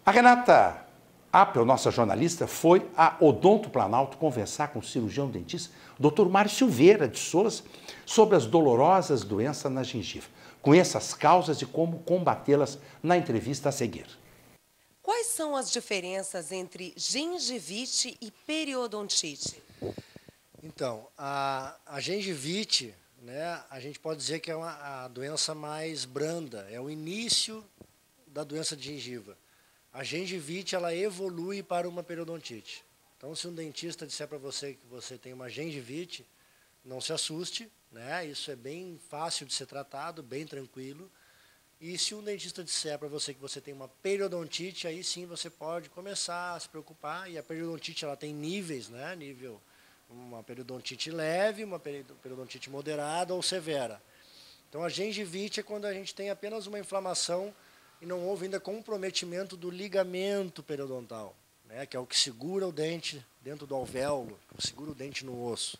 A Renata Appel, nossa jornalista, foi a Odonto Planalto conversar com o cirurgião dentista, Dr. Mário Silveira de Souza, sobre as dolorosas doenças na gengiva. Conheça as causas e como combatê-las na entrevista a seguir. Quais são as diferenças entre gengivite e periodontite? Então, a gengivite, né, a gente pode dizer que é a doença mais branda, é o início da doença de gengiva. A gengivite, ela evolui para uma periodontite. Então, se um dentista disser para você que você tem uma gengivite, não se assuste, né? Isso é bem fácil de ser tratado, bem tranquilo. E se um dentista disser para você que você tem uma periodontite, aí sim você pode começar a se preocupar. E a periodontite, ela tem níveis, né? Nível, uma periodontite leve, uma periodontite moderada ou severa. Então, a gengivite é quando a gente tem apenas uma inflamação e não houve ainda comprometimento do ligamento periodontal, né, que é o que segura o dente dentro do alvéolo, que segura o dente no osso.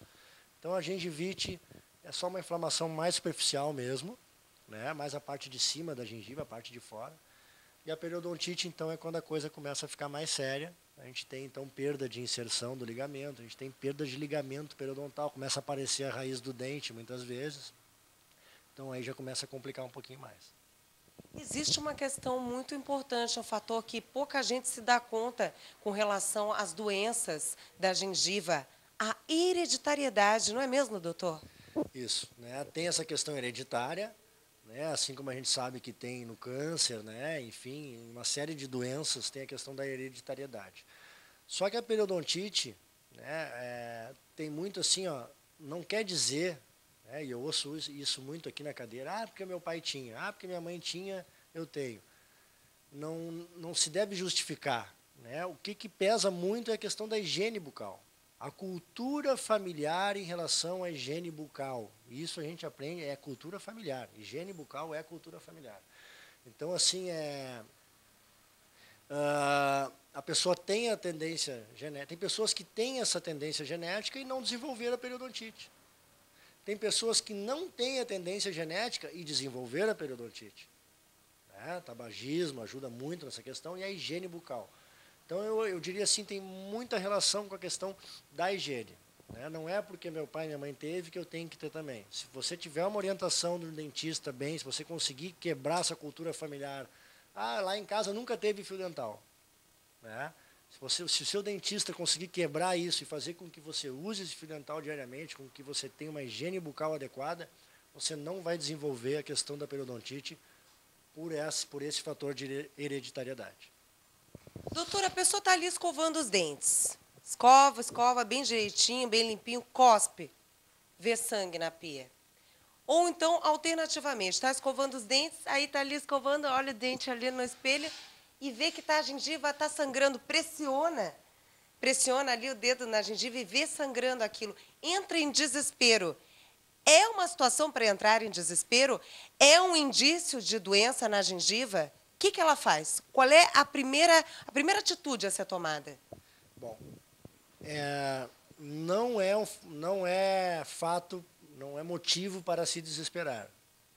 Então, a gengivite é só uma inflamação mais superficial mesmo, né, mais a parte de cima da gengiva, a parte de fora. E a periodontite, então, é quando a coisa começa a ficar mais séria. A gente tem, então, perda de inserção do ligamento, a gente tem perda de ligamento periodontal, começa a aparecer a raiz do dente, muitas vezes. Então, aí já começa a complicar um pouquinho mais. Existe uma questão muito importante, um fator que pouca gente se dá conta com relação às doenças da gengiva, a hereditariedade, não é mesmo, doutor? Isso, né? Tem essa questão hereditária, né? Assim como a gente sabe que tem no câncer, né? Enfim, uma série de doenças tem a questão da hereditariedade. Só que a periodontite, né, tem muito assim, ó, não quer dizer, né, e eu ouço isso muito aqui na cadeira, porque meu pai tinha, porque minha mãe tinha, eu tenho. Não se deve justificar, né? O que pesa muito é a questão da higiene bucal. A cultura familiar em relação à higiene bucal. Isso a gente aprende, é cultura familiar. Higiene bucal é cultura familiar. Então, assim, a pessoa tem a tendência genética. Tem pessoas que têm essa tendência genética e não desenvolveram a periodontite. Tem pessoas que não têm a tendência genética e desenvolveram a periodontite. Tabagismo ajuda muito nessa questão e a higiene bucal. Então, eu diria assim, tem muita relação com a questão da higiene. Né? Não é porque meu pai e minha mãe teve que eu tenho que ter também. Se você tiver uma orientação do dentista bem, se você conseguir quebrar essa cultura familiar, lá em casa nunca teve fio dental. Né? Se o seu dentista conseguir quebrar isso e fazer com que você use esse fio dental diariamente, com que você tenha uma higiene bucal adequada, você não vai desenvolver a questão da periodontite por esse fator de hereditariedade. Doutora, a pessoa está ali escovando os dentes. Escova bem direitinho, bem limpinho, cospe, vê sangue na pia. Ou então, alternativamente, está escovando os dentes, aí está ali escovando, olha o dente ali no espelho e vê que a gengiva está sangrando, pressiona ali o dedo na gengiva e vê sangrando aquilo. Entra em desespero. É uma situação para entrar em desespero? É um indício de doença na gengiva? O que ela faz? Qual é a primeira atitude a ser tomada? Bom, não é fato, não é motivo para se desesperar,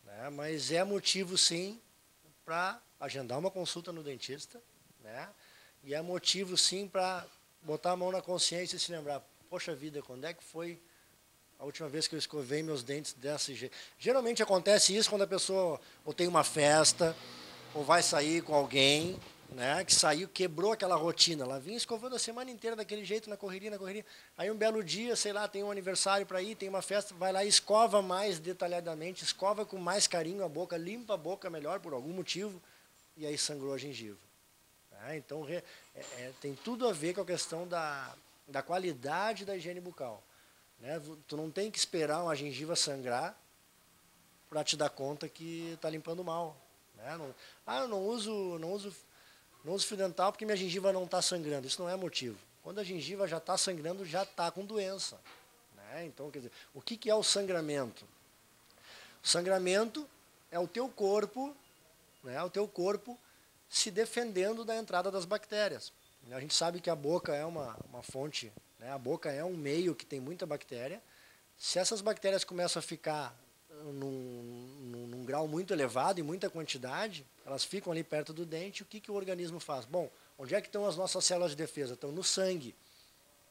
né? Mas é motivo, sim, para agendar uma consulta no dentista, né? E é motivo, sim, para botar a mão na consciência e se lembrar, poxa vida, quando é que foi a última vez que eu escovei meus dentes desse jeito? Geralmente acontece isso quando a pessoa ou tem uma festa, ou vai sair com alguém, né, que saiu, quebrou aquela rotina. Ela vinha escovando a semana inteira daquele jeito, na correria. Aí um belo dia, sei lá, tem um aniversário para ir, tem uma festa, vai lá e escova mais detalhadamente, escova com mais carinho a boca, limpa a boca melhor por algum motivo, e aí sangrou a gengiva. Então, tem tudo a ver com a questão da qualidade da higiene bucal. Né? Tu não tem que esperar uma gengiva sangrar para te dar conta que está limpando mal. Né? Eu não uso fio dental porque minha gengiva não está sangrando. Isso não é motivo. Quando a gengiva já está sangrando, já está com doença. Né? Então, quer dizer, o que é o sangramento? O sangramento é o teu corpo, né? O teu corpo se defendendo da entrada das bactérias. A gente sabe que a boca é uma fonte, né? A boca é um meio que tem muita bactéria. Se essas bactérias começam a ficar num grau grau muito elevado, em muita quantidade, elas ficam ali perto do dente, o que o organismo faz? Bom, onde é que estão as nossas células de defesa? Estão no sangue.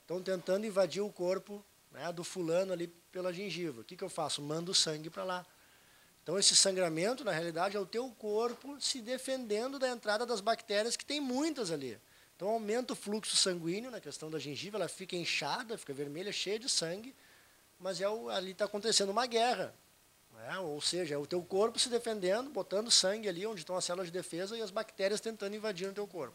Estão tentando invadir o corpo, né, do fulano ali pela gengiva. O que eu faço? Mando o sangue para lá. Então, esse sangramento, na realidade, é o teu corpo se defendendo da entrada das bactérias, que tem muitas ali. Então, aumenta o fluxo sanguíneo na questão da gengiva, ela fica inchada, fica vermelha, cheia de sangue, mas ali está acontecendo uma guerra. Né? Ou seja, é o teu corpo se defendendo, botando sangue ali onde estão as células de defesa e as bactérias tentando invadir o teu corpo.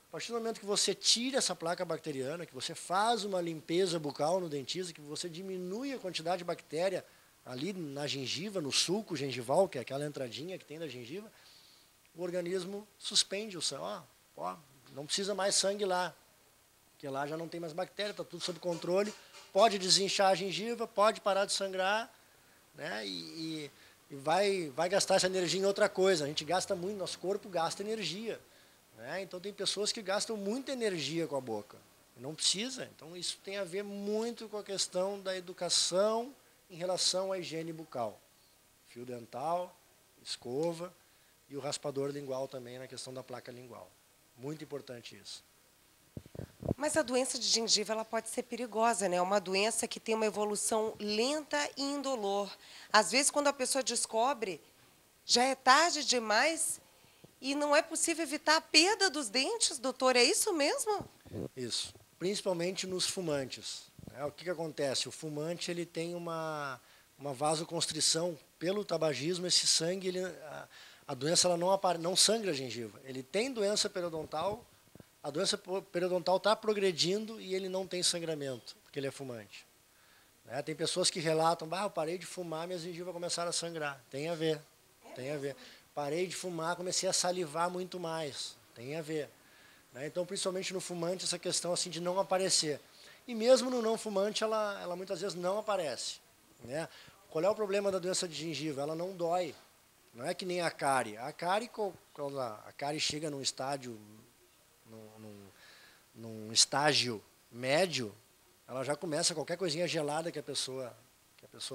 A partir do momento que você tira essa placa bacteriana, que você faz uma limpeza bucal no dentista, que você diminui a quantidade de bactéria ali na gengiva, no sulco gengival, que é aquela entradinha que tem da gengiva, o organismo suspende o sangue. Não precisa mais sangue lá, porque lá já não tem mais bactéria, está tudo sob controle, pode desinchar a gengiva, pode parar de sangrar, né, e vai gastar essa energia em outra coisa. A gente gasta muito, nosso corpo gasta energia. Né? Então, tem pessoas que gastam muita energia com a boca. Não precisa. Então, isso tem a ver muito com a questão da educação em relação à higiene bucal. Fio dental, escova e o raspador lingual também na questão da placa lingual. Muito importante isso. Mas a doença de gengiva ela pode ser perigosa, né? É uma doença que tem uma evolução lenta e indolor. Às vezes, quando a pessoa descobre, já é tarde demais e não é possível evitar a perda dos dentes, doutor. É isso mesmo? Isso. Principalmente nos fumantes. O que acontece? O fumante ele tem uma vasoconstrição pelo tabagismo. Esse sangue, a doença ela não sangra a gengiva. Ele tem doença periodontal, a doença periodontal está progredindo e ele não tem sangramento, porque ele é fumante. Tem pessoas que relatam, eu parei de fumar, minhas gengivas começaram a sangrar. Tem a ver, tem a ver. Parei de fumar, comecei a salivar muito mais. Tem a ver. Então, principalmente no fumante, essa questão assim de não aparecer. E mesmo no não fumante, ela muitas vezes não aparece. Né? Qual é o problema da doença de gengiva? Ela não dói. Não é que nem a cárie. A cárie, quando a cárie chega num estágio médio, ela já começa, qualquer coisinha gelada que a pessoa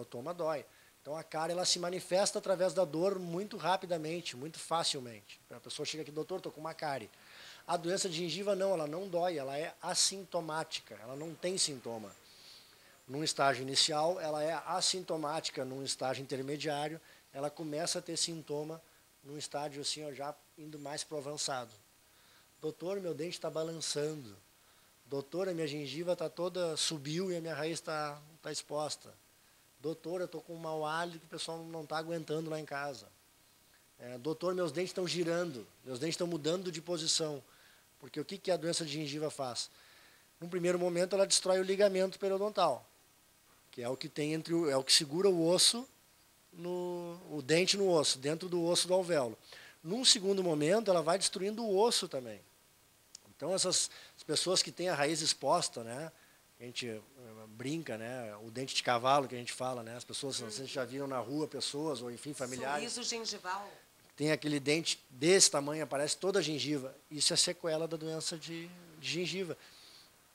toma, dói. Então, a cárie ela se manifesta através da dor muito rapidamente, muito facilmente. A pessoa chega aqui, doutor, estou com uma cárie. A doença de gengiva não, ela não dói, ela é assintomática, ela não tem sintoma. Num estágio inicial, ela é assintomática, num estágio intermediário, ela começa a ter sintoma num estágio assim, já indo mais para o avançado. Doutor, meu dente está balançando. Doutor, a minha gengiva está toda, subiu e a minha raiz está exposta. Doutor, eu estou com um mau hálito que o pessoal não está aguentando lá em casa. Doutor, meus dentes estão girando, meus dentes estão mudando de posição. Porque o que a doença de gengiva faz? Num primeiro momento, ela destrói o ligamento periodontal, que é o que tem é o que segura o osso, o dente no osso, dentro do osso do alvéolo. Num segundo momento, ela vai destruindo o osso também. Então, as pessoas que têm a raiz exposta, né, a gente brinca, né, o dente de cavalo que a gente fala, né, as pessoas, vocês já viram na rua pessoas, ou enfim, familiares. Sorriso gengival. Tem aquele dente desse tamanho, aparece toda a gengiva. Isso é sequela da doença de gengiva.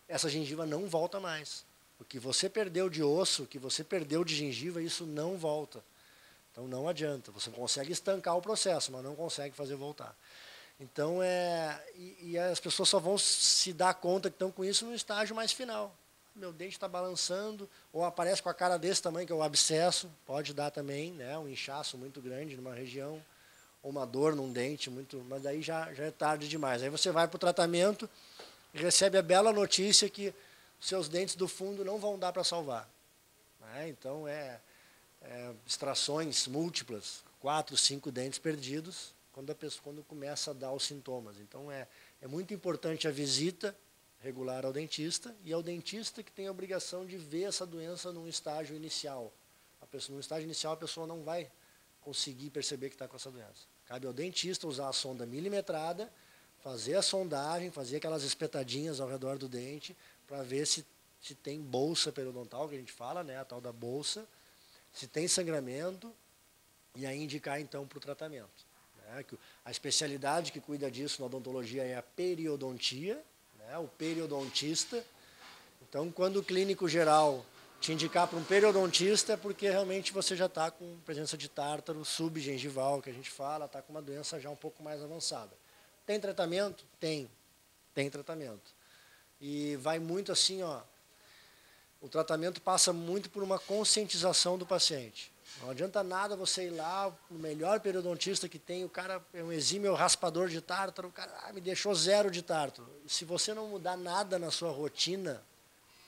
Essa gengiva não volta mais. O que você perdeu de osso, o que você perdeu de gengiva, isso não volta. Então, não adianta. Você consegue estancar o processo, mas não consegue fazer voltar. Então, e as pessoas só vão se dar conta que estão com isso no estágio mais final. Meu dente está balançando, ou aparece com a cara desse tamanho, que é o abscesso, pode dar também, né, um inchaço muito grande numa região, ou uma dor num dente, mas aí já é tarde demais. Aí você vai para o tratamento e recebe a bela notícia que seus dentes do fundo não vão dar para salvar. Então, extrações múltiplas, 4, 5 dentes perdidos, quando começa a dar os sintomas. Então, é muito importante a visita regular ao dentista, e é o dentista que tem a obrigação de ver essa doença num estágio inicial. Num estágio inicial, a pessoa não vai conseguir perceber que está com essa doença. Cabe ao dentista usar a sonda milimetrada, fazer a sondagem, fazer aquelas espetadinhas ao redor do dente, para ver se tem bolsa periodontal, que a gente fala, né, a tal da bolsa, se tem sangramento, e aí indicar, então, para o tratamento. A especialidade que cuida disso na odontologia é a periodontia, o periodontista. Então, quando o clínico geral te indicar para um periodontista, porque realmente você já está com presença de tártaro subgengival, que a gente fala, está com uma doença já um pouco mais avançada. Tem tratamento? Tem tratamento. E vai muito assim, ó, o tratamento passa muito por uma conscientização do paciente. Não adianta nada você ir lá, o melhor periodontista que tem, o cara é um exímio raspador de tártaro, o cara me deixou 0 de tártaro. Se você não mudar nada na sua rotina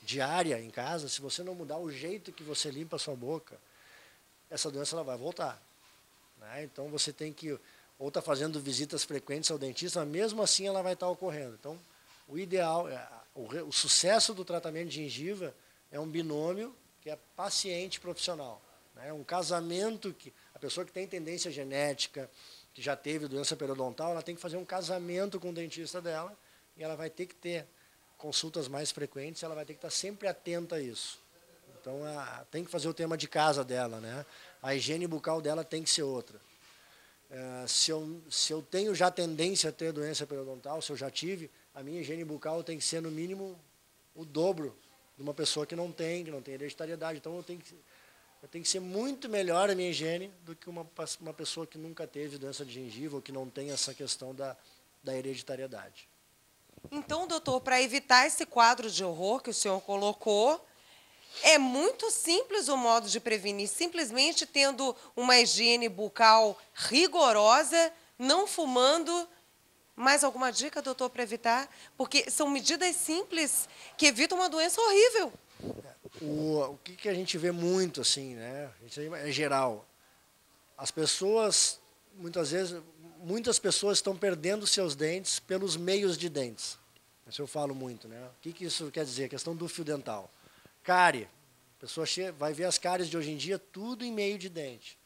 diária em casa, se você não mudar o jeito que você limpa a sua boca, essa doença ela vai voltar. Né? Então você tem que, ou está fazendo visitas frequentes ao dentista, mas mesmo assim ela vai estar ocorrendo. Então o ideal, o sucesso do tratamento de gengiva é um binômio que é paciente profissional. É um casamento que a pessoa que tem tendência genética, que já teve doença periodontal, ela tem que fazer um casamento com o dentista dela e ela vai ter que ter consultas mais frequentes, ela vai ter que estar sempre atenta a isso. Então, tem que fazer o tema de casa dela, né? A higiene bucal dela tem que ser outra. Se eu tenho já tendência a ter doença periodontal, se eu já tive, a minha higiene bucal tem que ser, no mínimo, o dobro de uma pessoa que não tem hereditariedade. Então, eu tenho que ser muito melhor a minha higiene do que uma pessoa que nunca teve doença de gengiva ou que não tem essa questão da hereditariedade. Então, doutor, para evitar esse quadro de horror que o senhor colocou, é muito simples o modo de prevenir, simplesmente tendo uma higiene bucal rigorosa, não fumando. Mais alguma dica, doutor, para evitar? Porque são medidas simples que evitam uma doença horrível. O que a gente vê muito, assim, né? Isso aí é geral. As pessoas, muitas pessoas estão perdendo seus dentes pelos meios de dentes. Isso eu falo muito, né? O que isso quer dizer? A questão do fio dental. Cárie. A pessoa vai ver as cáries de hoje em dia, tudo em meio de dente.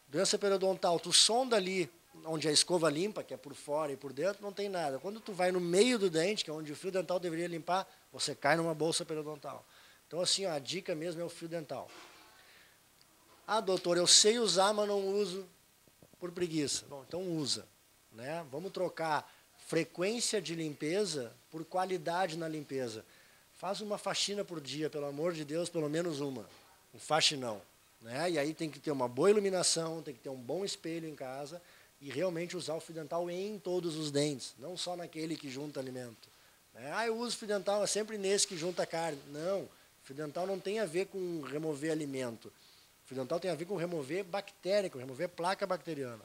Doença periodontal, tu sonda ali, onde a escova limpa, que é por fora e por dentro, não tem nada. Quando tu vai no meio do dente, que é onde o fio dental deveria limpar, você cai numa bolsa periodontal. Então, assim, a dica mesmo é o fio dental. Ah, doutor, eu sei usar, mas não uso por preguiça. Bom, então usa. Né? Vamos trocar frequência de limpeza por qualidade na limpeza. Faz uma faxina por dia, pelo amor de Deus, pelo menos uma. Um faxinão. Né? E aí tem que ter uma boa iluminação, tem que ter um bom espelho em casa e realmente usar o fio dental em todos os dentes, não só naquele que junta alimento. Né? Ah, eu uso fio dental, é sempre nesse que junta carne. Não. Fio dental não tem a ver com remover alimento. Fio dental tem a ver com remover bactéria, com remover placa bacteriana.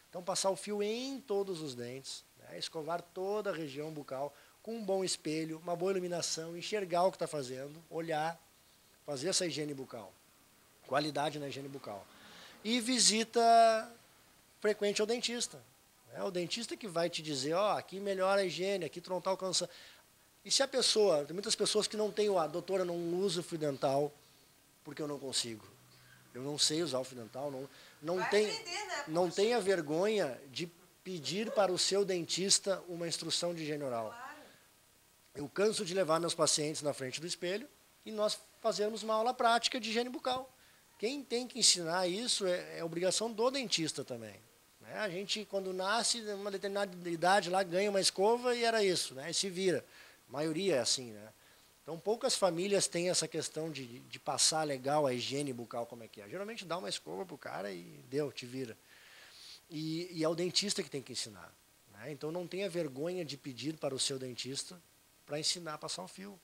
Então, passar o fio em todos os dentes, né? Escovar toda a região bucal com um bom espelho, uma boa iluminação, enxergar o que está fazendo, olhar, fazer essa higiene bucal. Qualidade na higiene bucal. E visita frequente ao dentista. Né? O dentista que vai te dizer, ó, aqui melhora a higiene, aqui tu não está alcançando. E se a pessoa, tem muitas pessoas que não têm doutora, não usa o fio dental porque eu não consigo. Eu não sei usar o fio dental, não tenha vergonha de pedir para o seu dentista uma instrução de higiene oral. Eu canso de levar meus pacientes na frente do espelho e nós fazermos uma aula prática de higiene bucal. Quem tem que ensinar isso é obrigação do dentista também. Né? A gente, quando nasce, numa determinada idade, lá ganha uma escova e era isso, né? E se vira. A maioria é assim, né? Então, poucas famílias têm essa questão de passar legal a higiene bucal, como é que é. Geralmente dá uma escova para o cara e deu, te vira. E é o dentista que tem que ensinar. Né? Então, não tenha vergonha de pedir para o seu dentista para ensinar a passar o fio.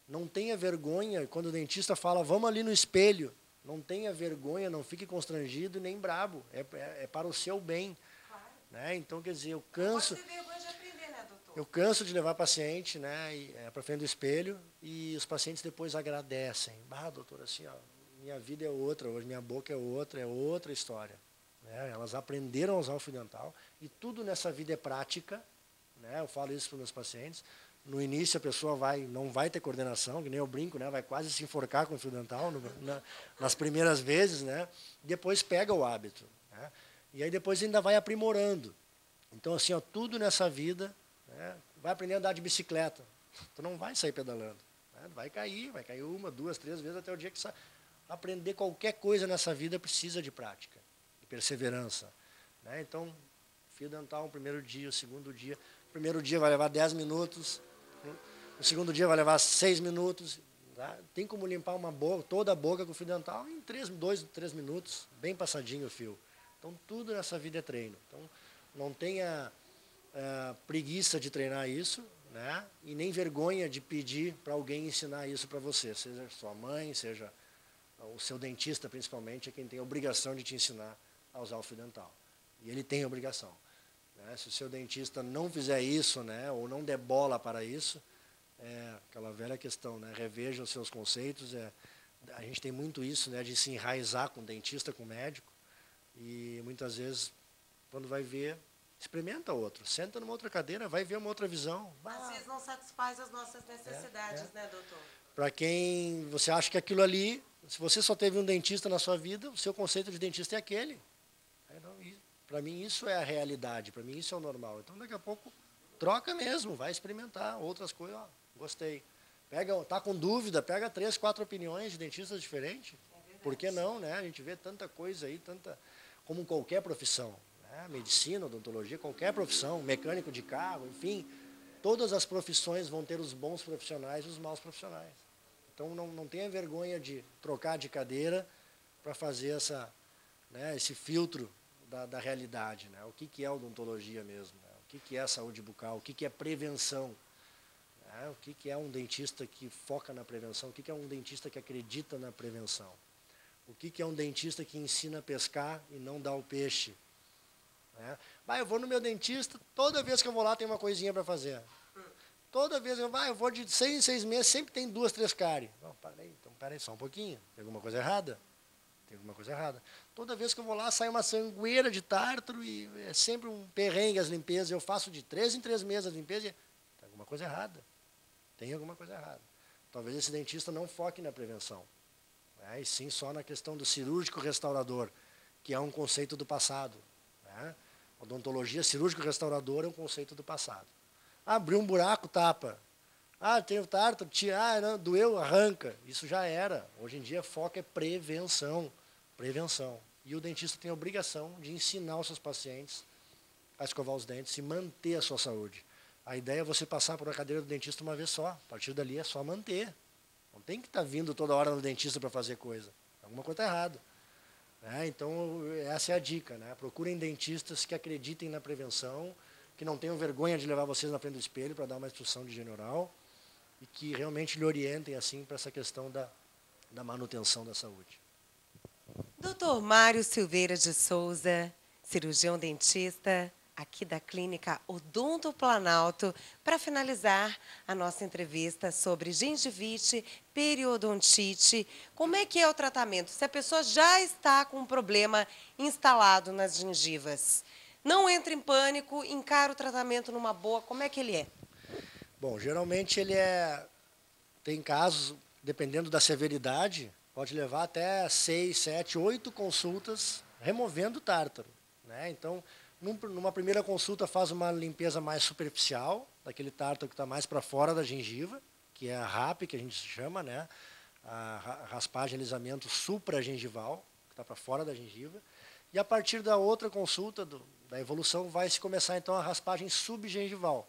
Não tenha vergonha, quando o dentista fala, vamos ali no espelho, não tenha vergonha, não fique constrangido nem brabo. É para o seu bem. Claro. Né? Então, quer dizer, eu canso... Eu canso de levar paciente, né, para frente do espelho e os pacientes depois agradecem. Ah, doutor, assim, ó, minha vida é outra, hoje minha boca é outra história. Né? Elas aprenderam a usar o fio dental e tudo nessa vida é prática. Né? Eu falo isso para os meus pacientes. No início a pessoa não vai ter coordenação, que nem eu brinco, né, vai quase se enforcar com o fio dental nas primeiras vezes. Né? Depois pega o hábito. Né? E aí depois ainda vai aprimorando. Então, assim, ó, tudo nessa vida... Vai aprender a andar de bicicleta. Tu não vai sair pedalando. Né? Vai cair 1, 2, 3 vezes até o dia que sai. Aprender qualquer coisa nessa vida precisa de prática, de perseverança. Né? Então, fio dental, o primeiro dia, o segundo dia. O primeiro dia vai levar 10 minutos, o segundo dia vai levar 6 minutos. Tá? Tem como limpar uma boca, toda a boca com fio dental em 2, 3 minutos, bem passadinho o fio. Então, tudo nessa vida é treino. Então, não tenha preguiça de treinar isso, né? E nem vergonha de pedir para alguém ensinar isso para você, seja sua mãe, seja o seu dentista, principalmente, é quem tem a obrigação de te ensinar a usar o fio dental. E ele tem a obrigação. Né? Se o seu dentista não fizer isso, né, ou não der bola para isso, é aquela velha questão, né? Reveja os seus conceitos. A gente tem muito isso, né, de se enraizar com o dentista, com o médico, e muitas vezes, quando vai ver, experimenta outro. Senta numa outra cadeira, vai ver uma outra visão. Às vezes não satisfaz as nossas necessidades, né, doutor? Para quem você acha que aquilo ali, se você só teve um dentista na sua vida, o seu conceito de dentista é aquele. Para mim isso é a realidade, para mim isso é o normal. Então daqui a pouco troca mesmo, vai experimentar outras coisas. Ó, gostei. Tá com dúvida, pega 3, 4 opiniões de dentistas diferentes. Por que não, né? A gente vê tanta coisa aí, como qualquer profissão. Né? Medicina, odontologia, qualquer profissão, mecânico de carro, enfim. Todas as profissões vão ter os bons profissionais e os maus profissionais. Então não tenha vergonha de trocar de cadeira para fazer esse filtro da realidade. Né? O que é odontologia mesmo? Né? O que é saúde bucal? O que é prevenção? Né? O que é um dentista que foca na prevenção? O que é um dentista que acredita na prevenção? O que é um dentista que ensina a pescar e não dá o peixe? Né? Eu vou no meu dentista, toda vez que eu vou lá tem uma coisinha para fazer. Toda vez eu vou de 6 em 6 meses, sempre tem 2, 3 cáries. Não, peraí só um pouquinho. Tem alguma coisa errada? Tem alguma coisa errada. Toda vez que eu vou lá, sai uma sangueira de tártaro e é sempre um perrengue as limpezas. Eu faço de 3 em 3 meses as limpezas e tem alguma coisa errada. Tem alguma coisa errada. Talvez esse dentista não foque na prevenção. Né? E sim só na questão do cirúrgico restaurador, que é um conceito do passado. Né? Odontologia cirúrgico restaurador é um conceito do passado. Abriu um buraco, tapa. Tem o tártaro, não, doeu, arranca. Isso já era. Hoje em dia, o foco é prevenção. Prevenção. E o dentista tem a obrigação de ensinar os seus pacientes a escovar os dentes e manter a sua saúde. A ideia é você passar por uma cadeira do dentista uma vez só. A partir dali é só manter. Não tem que estar vindo toda hora no dentista para fazer coisa. Alguma coisa está errada. Então, essa é a dica. Né? Procurem dentistas que acreditem na prevenção, que não tenham vergonha de levar vocês na frente do espelho para dar uma instrução de higiene oral e que realmente lhe orientem assim para essa questão da manutenção da saúde. Dr. Mário Silveira de Souza, cirurgião dentista, aqui da clínica Odonto Planalto, para finalizar a nossa entrevista sobre gengivite, periodontite. Como é que é o tratamento? Se a pessoa já está com um problema instalado nas gengivas, não entre em pânico, encara o tratamento numa boa, como é que ele é? Bom, geralmente tem casos, dependendo da severidade, pode levar até 6, 7, 8 consultas removendo o tártaro. Né? Então, numa primeira consulta faz uma limpeza mais superficial, daquele tártaro que está mais para fora da gengiva, que é a RAP, que a gente chama, né? A raspagem, alisamento supragengival, que está para fora da gengiva. E a partir da outra consulta, da evolução, vai se começar então a raspagem subgengival.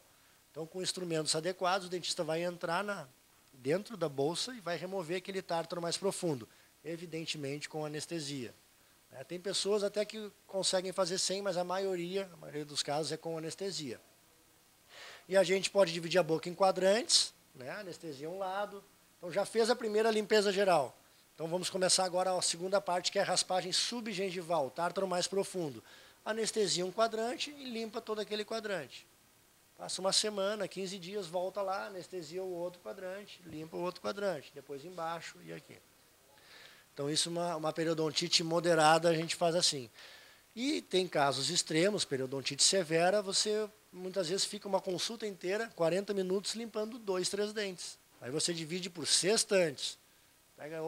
Então, com instrumentos adequados, o dentista vai entrar dentro da bolsa e vai remover aquele tártaro mais profundo, evidentemente com anestesia. Tem pessoas até que conseguem fazer sem, mas a maioria dos casos é com anestesia. E a gente pode dividir a boca em quadrantes, né? Anestesia um lado. Então, já fez a primeira limpeza geral. Então, vamos começar agora a segunda parte, que é a raspagem subgengival, tártaro mais profundo. Anestesia um quadrante e limpa todo aquele quadrante. Passa uma semana, 15 dias, volta lá, anestesia o outro quadrante, limpa o outro quadrante, depois embaixo e aqui. Então, isso uma periodontite moderada a gente faz assim. E tem casos extremos, periodontite severa, você muitas vezes fica uma consulta inteira, 40 minutos, limpando 2, 3 dentes. Aí você divide por sextantes.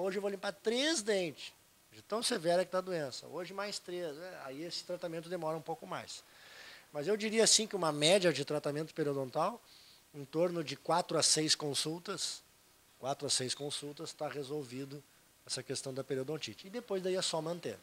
Hoje eu vou limpar 3 dentes, de tão severa que está a doença. Hoje mais 3. Aí esse tratamento demora um pouco mais. Mas eu diria assim que uma média de tratamento periodontal, em torno de 4 a 6 consultas, 4 a 6 consultas está resolvido essa questão da periodontite. E depois daí é só manter.